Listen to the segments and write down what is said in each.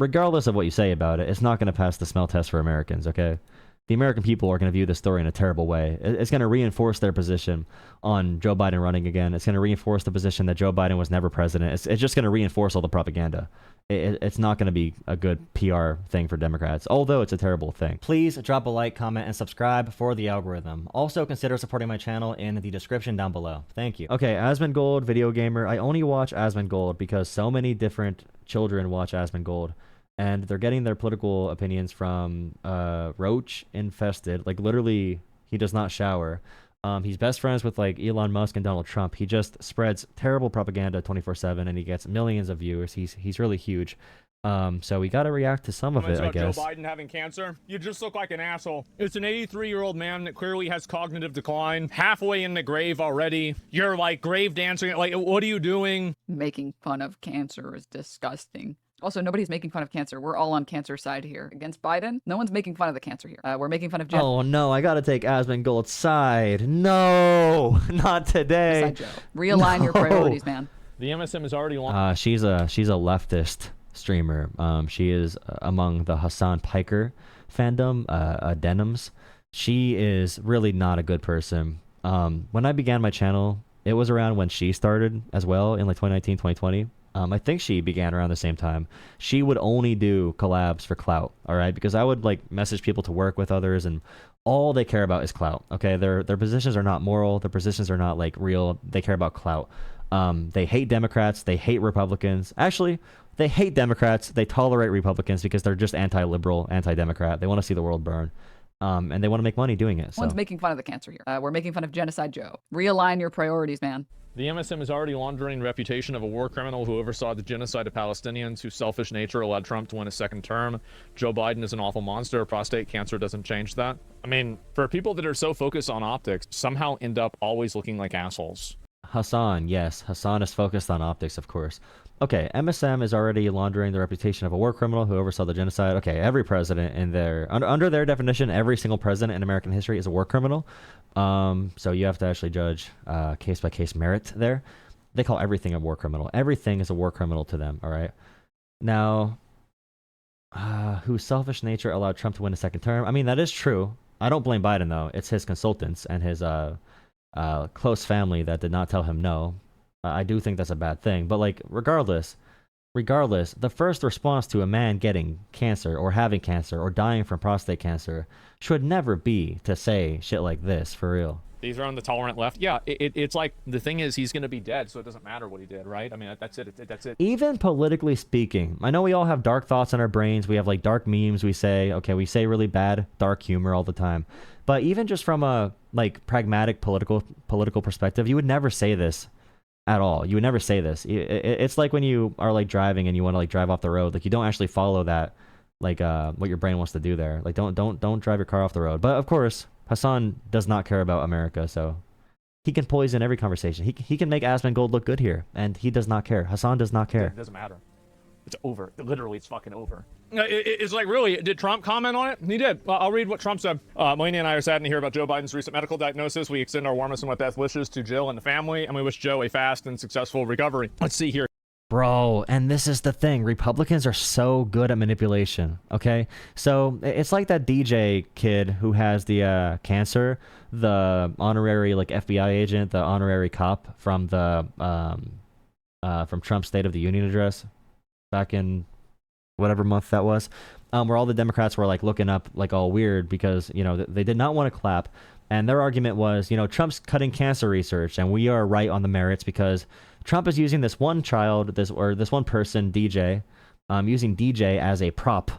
regardless of what you say about it, it's not going to pass the smell test for Americans, okay? The American people are going to view this story in a terrible way. It's going to reinforce their position on Joe Biden running again. It's going to reinforce the position that Joe Biden was never president. It's just going to reinforce all the propaganda. It's not going to be a good PR thing for Democrats, although it's a terrible thing. Please drop a like, comment, and subscribe for the algorithm. Also, consider supporting my channel in the description down below. Thank you. Okay, Asmongold, video gamer. I only watch Asmongold because so many different children watch Asmongold. And they're getting their political opinions from roach infested. Like, literally, he does not shower. He's best friends with, like, Elon Musk and Donald Trump. He just spreads terrible propaganda 24/7, and he gets millions of viewers. He's really huge. So we got to react to some of it, I guess. Joe Biden having cancer? You just look like an asshole. It's an 83-year-old man that clearly has cognitive decline, halfway in the grave already. You're, like, grave dancing. Like, what are you doing? Making fun of cancer is disgusting. Also, nobody's making fun of cancer. We're all on cancer side here. Against Biden, no one's making fun of the cancer here. We're making fun of Jen. Oh, no, I gotta take Asmongold's side. No, not today. Joe. Realign your priorities, man. The MSM is already long. She's a leftist streamer. She is among the Hassan Piker fandom, Denims. She is really not a good person. When I began my channel, it was around when she started as well in like 2019, 2020. I think she began around the same time. She would only do collabs for clout, all right? Because I would like message people to work with others, and all they care about is clout. Okay, their positions are not moral. Their positions are not like real. They care about clout. They hate Democrats. They hate Republicans. Actually, they hate Democrats. They tolerate Republicans because they're just anti-liberal, anti-Democrat. They want to see the world burn. And they want to make money doing it. So. One's making fun of the cancer here. We're making fun of Genocide Joe. Realign your priorities, man. The MSM is already laundering the reputation of a war criminal who oversaw the genocide of Palestinians, whose selfish nature allowed Trump to win a second term. Joe Biden is an awful monster. Prostate cancer doesn't change that. I mean, for people that are so focused on optics, somehow end up always looking like assholes. Hassan, yes. Hassan is focused on optics, of course. Okay, MSM is already laundering the reputation of a war criminal who oversaw the genocide. Okay, every president in their under their definition, every single president in American history is a war criminal. So you have to actually judge case by case merit there. They call everything a war criminal. Everything is a war criminal to them. All right. Now, whose selfish nature allowed Trump to win a second term? I mean, that is true. I don't blame Biden though. It's his consultants and his close family that did not tell him no. I do think that's a bad thing, but like regardless, the first response to a man getting cancer or having cancer or dying from prostate cancer should never be to say shit like this, for real. These are on the tolerant left. Yeah, it's like, the thing is, he's going to be dead, so it doesn't matter what he did, right? I mean, that's it. That's it. Even politically speaking, I know we all have dark thoughts in our brains. We have like dark memes. We say really bad, dark humor all the time. But even just from a like pragmatic political perspective, you would never say this at all. You would never say this. It's like when you are like driving and you want to like drive off the road. Like you don't actually follow that, like what your brain wants to do there. Like don't drive your car off the road. But of course, Hassan does not care about America, so he can poison every conversation. He can make Asmongold look good here, and he does not care. Hassan does not care. It doesn't matter. It's over. Literally, it's fucking over. It's like, really, did Trump comment on it? He did. I'll read what Trump said. Melania and I are saddened to hear about Joe Biden's recent medical diagnosis. We extend our warmest and best wishes to Jill and the family, and we wish Joe a fast and successful recovery. Let's see here. Bro, and this is the thing. Republicans are so good at manipulation, okay? So it's like that DJ kid who has the cancer, the honorary like FBI agent, the honorary cop from the from Trump's State of the Union address back in whatever month that was, where all the Democrats were like looking up like all weird because, you know, they did not want to clap. And their argument was, you know, Trump's cutting cancer research and we are right on the merits because Trump is using this one child, this one person, DJ, using DJ as a prop.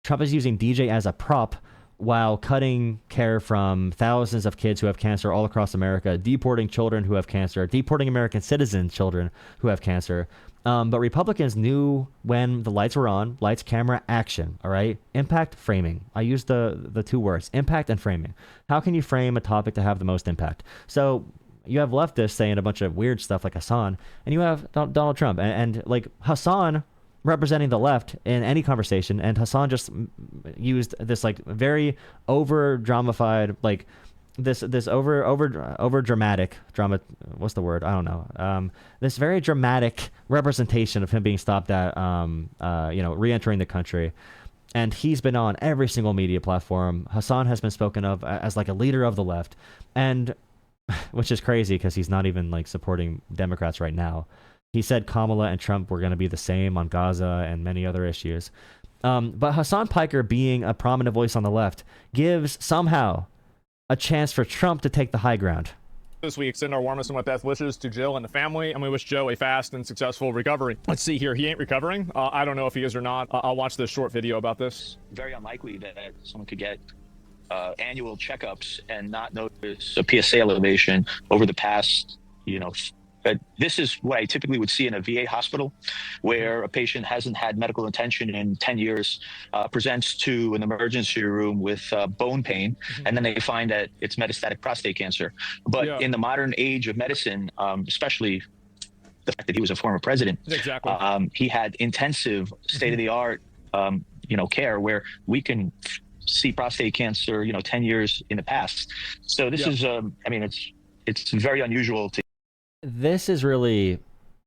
Trump is using DJ as a prop while cutting care from thousands of kids who have cancer all across America, deporting children who have cancer, deporting American citizen children who have cancer. But Republicans knew when the lights were on, lights, camera, action, all right? Impact, framing. I use the two words, impact and framing. How can you frame a topic to have the most impact? So you have leftists saying a bunch of weird stuff like Hassan, and you have Donald Trump. And like Hassan representing the left in any conversation, and Hassan just used this like very over-dramatified, like this over dramatic drama. What's the word? I don't know. This very dramatic representation of him being stopped at re-entering the country. And he's been on every single media platform. Hassan has been spoken of as like a leader of the left, and which is crazy because he's not even like supporting Democrats right now. He said Kamala and Trump were going to be the same on Gaza and many other issues. But Hassan Piker, being a prominent voice on the left, gives somehow a chance for Trump to take the high ground. We extend our warmest and best wishes to Jill and the family, and we wish Joe a fast and successful recovery. Let's see here. He ain't recovering. I don't know if he is or not. I'll watch this short video about this. Very unlikely that someone could get annual checkups and not notice a PSA elevation over the past, but this is what I typically would see in a VA hospital, where a patient hasn't had medical attention in 10 years, presents to an emergency room with bone pain, and then they find that it's metastatic prostate cancer. But in the modern age of medicine, especially the fact that he was a former president, he had intensive state-of-the-art, care where we can see prostate cancer, 10 years in the past. So this is, it's very unusual to. This is really,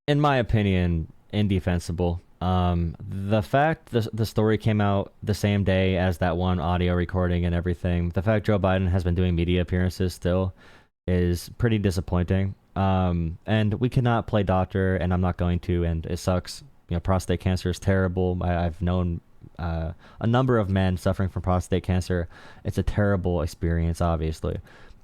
in my opinion, indefensible. The fact the story came out the same day as that one audio recording and everything, the fact Joe Biden has been doing media appearances still is pretty disappointing. And we cannot play doctor, and I'm not going to, and it sucks. Prostate cancer is terrible. I've known a number of men suffering from prostate cancer. It's a terrible experience, obviously.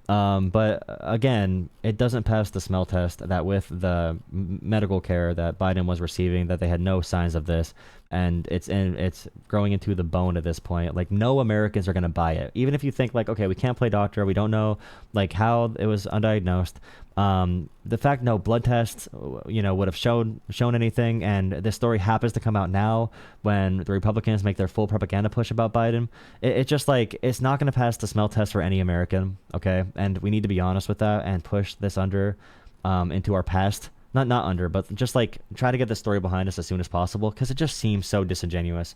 But again, it doesn't pass the smell test that with the medical care that Biden was receiving, that they had no signs of this, and it's growing into the bone at this point. Like, no Americans are going to buy it. Even if you think like, okay, we can't play doctor, we don't know like how it was undiagnosed. The fact no blood tests, would have shown anything, and this story happens to come out now when the Republicans make their full propaganda push about Biden. It's just like, it's not going to pass the smell test for any American, okay? And we need to be honest with that and push this under into our past. Not under, but just like try to get the story behind us as soon as possible, because it just seems so disingenuous.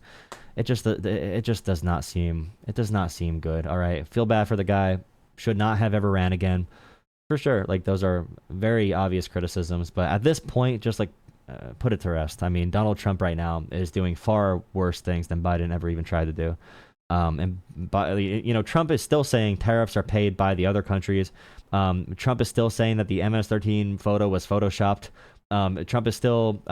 It just does not seem good. All right, feel bad for the guy. Should not have ever ran again. For sure, like those are very obvious criticisms, but at this point, just like put it to rest. I mean, Donald Trump right now is doing far worse things than Biden ever even tried to do. Trump is still saying tariffs are paid by the other countries. Trump is still saying that the MS-13 photo was photoshopped. Trump is still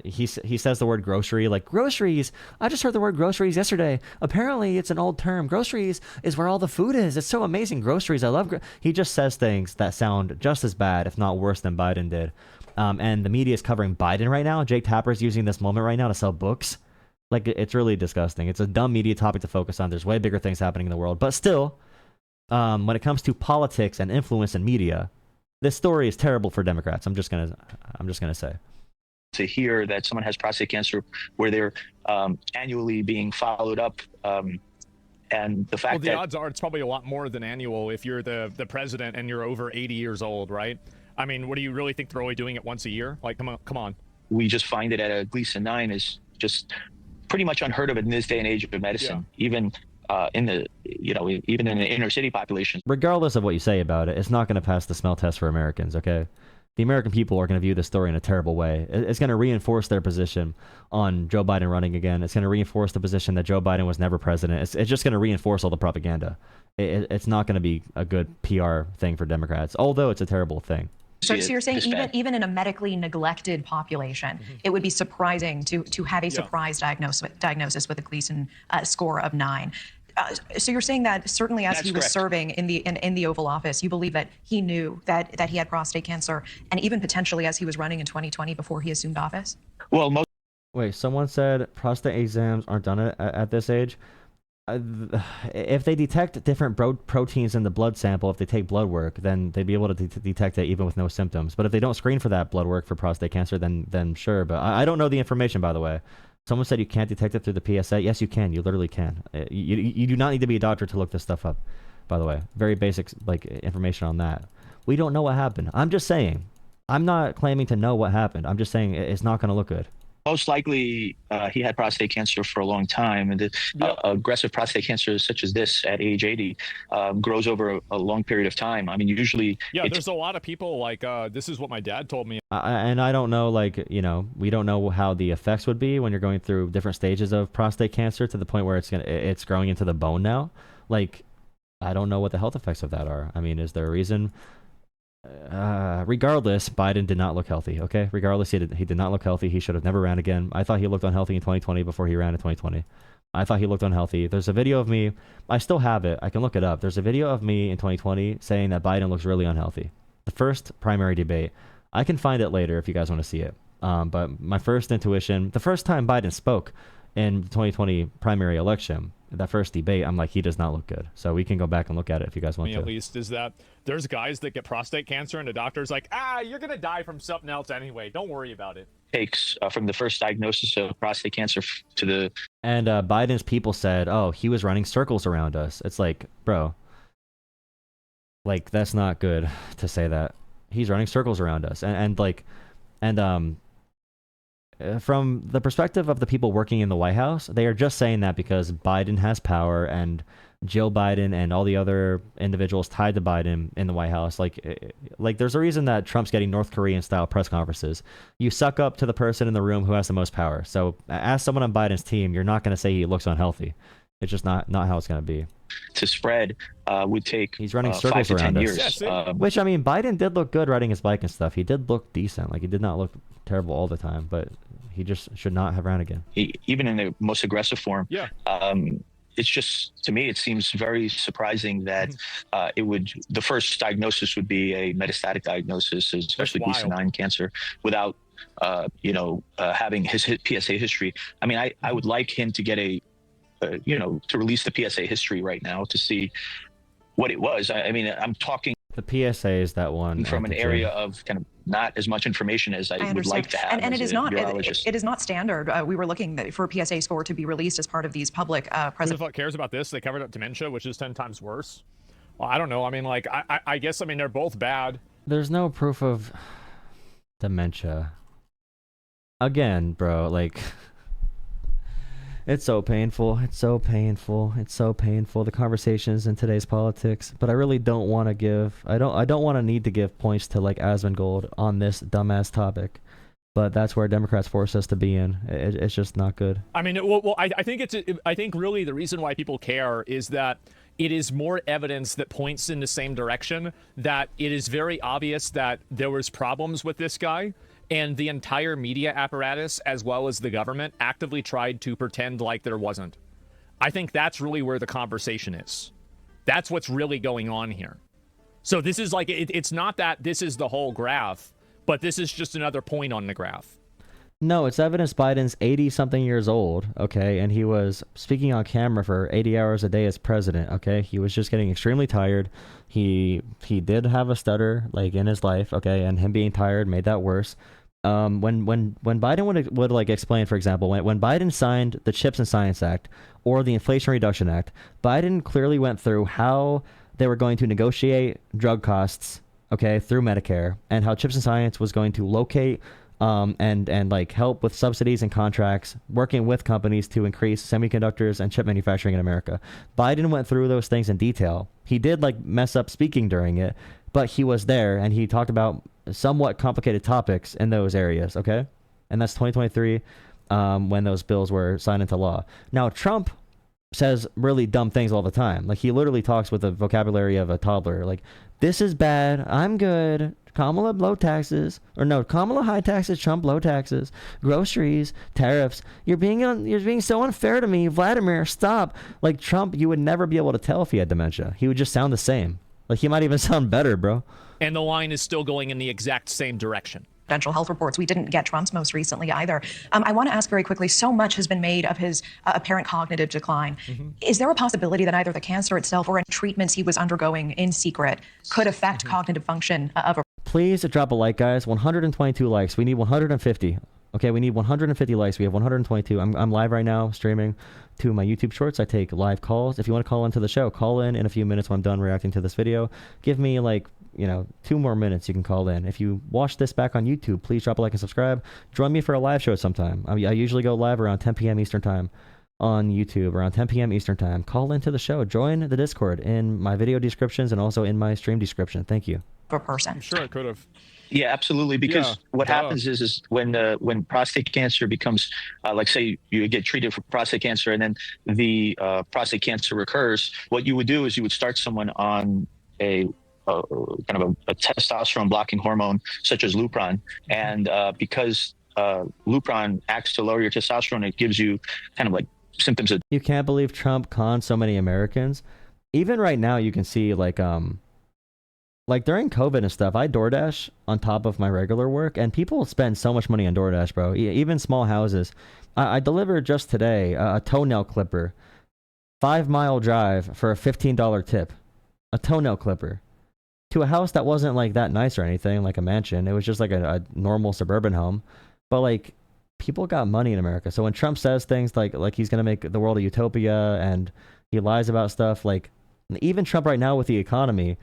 he says the word grocery, like groceries. I just heard the word groceries yesterday. Apparently it's an old term. Groceries is where all the food is. It's so amazing. Groceries. I love he just says things that sound just as bad, if not worse, than Biden did. And the media is covering Biden right now. Jake Tapper's using this moment right now to sell books. Like, it's really disgusting. It's a dumb media topic to focus on. There's way bigger things happening in the world. But still, when it comes to politics and influence in media, this story is terrible for Democrats. I'm just gonna say. To hear that someone has prostate cancer where they're annually being followed up, and the fact the odds are it's probably a lot more than annual if you're the president and you're over 80 years old, right? I mean, what do you really think they're only doing it once a year? Like, come on. We just find it at a Gleason 9 is just pretty much unheard of in this day and age of medicine, even in the even in the inner city population. Regardless of what you say about it, it's not going to pass the smell test for Americans. Okay, the American people are going to view this story in a terrible way. It's going to reinforce their position on Joe Biden running again. It's going to reinforce the position that Joe Biden was never president. It's just going to reinforce all the propaganda. It's not going to be a good PR thing for Democrats, although it's a terrible thing. So you're saying even in a medically neglected population, it would be surprising to have a surprise diagnosis with a Gleason score of 9. So you're saying that certainly as he was serving in the Oval Office, you believe that he knew that he had prostate cancer, and even potentially as he was running in 2020 before he assumed office? Well, wait, someone said prostate exams aren't done at this age. If they detect different proteins in the blood sample, if they take blood work, then they'd be able to detect it even with no symptoms. But if they don't screen for that blood work for prostate cancer, then sure. But I don't know the information, by the way. Someone said you can't detect it through the PSA. Yes, you can. You literally can. You do not need to be a doctor to look this stuff up, by the way. Very basic information on that. We don't know what happened. I'm just saying. I'm not claiming to know what happened. I'm just saying it's not going to look good. Most likely, he had prostate cancer for a long time, and aggressive prostate cancer, such as this at age 80, grows over a long period of time. I mean, usually, there's a lot of people like this is what my dad told me. And I don't know, like, you know, we don't know how the effects would be when you're going through different stages of prostate cancer to the point where it's growing into the bone now. Like, I don't know what the health effects of that are. I mean, is there a reason? Regardless, Biden did not look healthy. Okay, regardless, he did not look healthy. He should have never ran again. I thought he looked unhealthy in 2020 before he ran in 2020. I thought he looked unhealthy. There's a video of me. I still have it. I can look it up. There's a video of me in 2020 saying that Biden looks really unhealthy. The first primary debate. I can find it later if you guys want to see it. But my first intuition, the first time Biden spoke in the 2020 primary election, that first debate, I'm like, he does not look good. So we can go back and look at it if you guys want to. At least is that there's guys that get prostate cancer and the doctor's like, you're going to die from something else anyway. Don't worry about it. Takes from the first diagnosis of prostate cancer to the... And Biden's people said, oh, he was running circles around us. It's like, bro, like, that's not good to say that. He's running circles around us. From the perspective of the people working in the White House, they are just saying that because Biden has power and Jill Biden and all the other individuals tied to Biden in the White House. Like there's a reason that Trump's getting North Korean style press conferences. You suck up to the person in the room who has the most power. So as someone on Biden's team, you're not going to say he looks unhealthy. It's just not how it's going to be. To spread would take he's running circles 5 to 10 around years. Us. Which, I mean, Biden did look good riding his bike and stuff. He did look decent. Like, he did not look terrible all the time, but he just should not have ran again. Even in the most aggressive form. Yeah. It's just, to me, it seems very surprising that the first diagnosis would be a metastatic diagnosis, especially Gleason 9 cancer, without having his PSA history. I mean, I would like him to get to release the PSA history right now to see what it was. I mean, I'm talking the PSA is that one from an area of kind of not as much information as I would like to have. And it is not. It is not standard. We were looking for a PSA score to be released as part of these public. Who the fuck cares about this? They covered up dementia, which is 10 times worse. Well, I don't know. I mean, like, I guess, I mean, they're both bad. There's no proof of dementia. Again, bro, like, it's so painful. It's so painful. It's so painful. The conversations in today's politics. But I really don't want to give. I don't want to need to give points to like Asmongold on this dumbass topic. But that's where Democrats force us to be in. It's just not good. I mean, I think really the reason why people care is that it is more evidence that points in the same direction, that it is very obvious that there was problems with this guy. And the entire media apparatus, as well as the government, actively tried to pretend like there wasn't. I think that's really where the conversation is. That's what's really going on here. So this is like, it's not that this is the whole graph, but this is just another point on the graph. No, it's evidence Biden's 80-something years old, okay? And he was speaking on camera for 80 hours a day as president, okay? He was just getting extremely tired. He did have a stutter, like, in his life, okay? And him being tired made that worse. When Biden would like explain, for example, when Biden signed the CHIPS and Science Act or the Inflation Reduction Act, Biden clearly went through how they were going to negotiate drug costs, okay, through Medicare, and how CHIPS and Science was going to locate and like help with subsidies and contracts, working with companies to increase semiconductors and chip manufacturing in America. Biden went through those things in detail. He did like mess up speaking during it, but he was there and he talked about somewhat complicated topics in those areas, okay? And that's 2023 when those bills were signed into law. Now, Trump says really dumb things all the time. Like, he literally talks with the vocabulary of a toddler. Like, this is bad, I'm good, Kamala low taxes, or no, Kamala high taxes, Trump low taxes, groceries, tariffs. You're being so unfair to me, Vladimir, stop. Like, Trump, you would never be able to tell if he had dementia. He would just sound the same. Like, he might even sound better, bro. And the line is still going in the exact same direction. Potential health reports. We didn't get Trump's most recently either. I want to ask very quickly, so much has been made of his apparent cognitive decline. Is there a possibility that either the cancer itself or any treatments he was undergoing in secret could affect cognitive function of a... Please drop a like, guys. 122 likes. We need 150. Okay, we need 150 likes. We have 122. I'm live right now streaming to my YouTube shorts. I take live calls. If you want to call into the show, call in a few minutes when I'm done reacting to this video. Give me like you know, 2 more minutes, you can call in. If you watch this back on YouTube, please drop a like and subscribe. Join me for a live show sometime. I usually go live around 10 p.m. Eastern time on YouTube, around 10 p.m. Eastern time. Call into the show. Join the Discord in my video descriptions and also in my stream description. Thank you. Per person. I'm sure it could have. Yeah, absolutely. Because Yeah, what happens is when prostate cancer becomes, like say you get treated for prostate cancer and then the prostate cancer recurs, what you would do is you would start someone on a kind of a testosterone blocking hormone such as Lupron. And because Lupron acts to lower your testosterone, it gives you kind of like symptoms of. You can't believe Trump conned so many Americans. Even right now, you can see like during COVID and stuff, I DoorDash on top of my regular work, and people spend so much money on DoorDash, bro. Even small houses. I delivered just today a toenail clipper, 5-mile drive for a $15 tip, a toenail clipper, to a house that wasn't like that nice or anything, like a mansion. It was just like a normal suburban home, but like people got money in America. So when Trump says things like he's gonna make the world a utopia and he lies about stuff, like even Trump right now with the economy.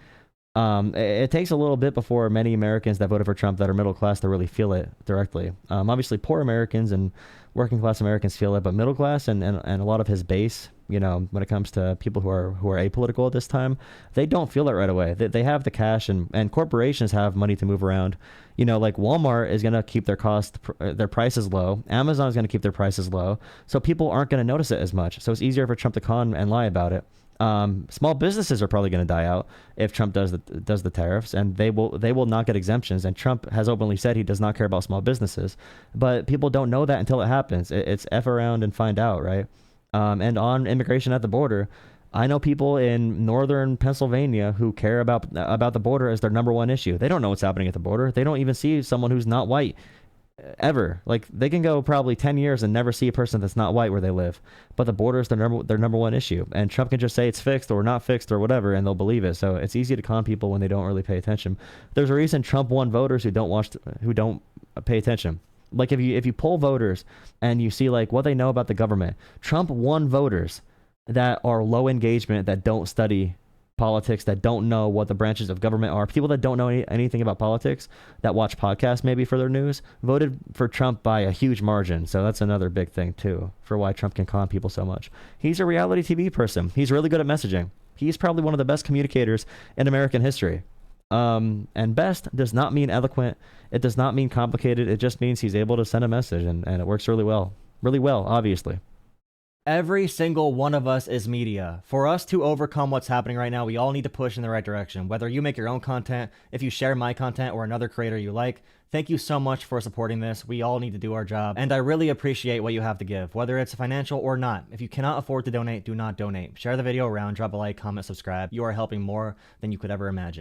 It takes a little bit before many Americans that voted for Trump that are middle class to really feel it directly. Obviously, poor Americans and working class Americans feel it, but middle class and a lot of his base, you know, when it comes to people who are apolitical at this time, they don't feel it right away. They have the cash and corporations have money to move around. You know, like Walmart is going to keep their prices low. Amazon is going to keep their prices low. So people aren't going to notice it as much. So it's easier for Trump to con and lie about it. Small businesses are probably going to die out if Trump does the tariffs, and they will not get exemptions. And Trump has openly said he does not care about small businesses, but people don't know that until it happens. It's F around and find out, right? And on immigration at the border, I know people in northern Pennsylvania who care about the border as their number one issue. They don't know what's happening at the border. They don't even see someone who's not white ever. Like they can go probably 10 years and never see a person that's not white where they live, but the border is their number one issue, and Trump can just say it's fixed or not fixed or whatever and they'll believe it. So it's easy to con people when they don't really pay attention. There's a reason Trump won voters who don't pay attention. Like if you poll voters and you see like what they know about the government, Trump won voters that are low engagement, that don't study politics, that don't know what the branches of government are, people that don't know anything about politics, that watch podcasts maybe for their news, voted for Trump by a huge margin. So that's another big thing too for why Trump can con people so much. He's a reality TV person. He's really good at messaging. He's probably one of the best communicators in American history. And best does not mean eloquent. It does not mean complicated. It just means he's able to send a message, and it works really well, obviously. Every single one of us is media. For us to overcome what's happening right now, we all need to push in the right direction. Whether you make your own content, if you share my content or another creator you like, thank you so much for supporting this. We all need to do our job, and I really appreciate what you have to give, whether it's financial or not. If you cannot afford to donate, do not donate. Share the video around, drop a like, comment, subscribe. You are helping more than you could ever imagine.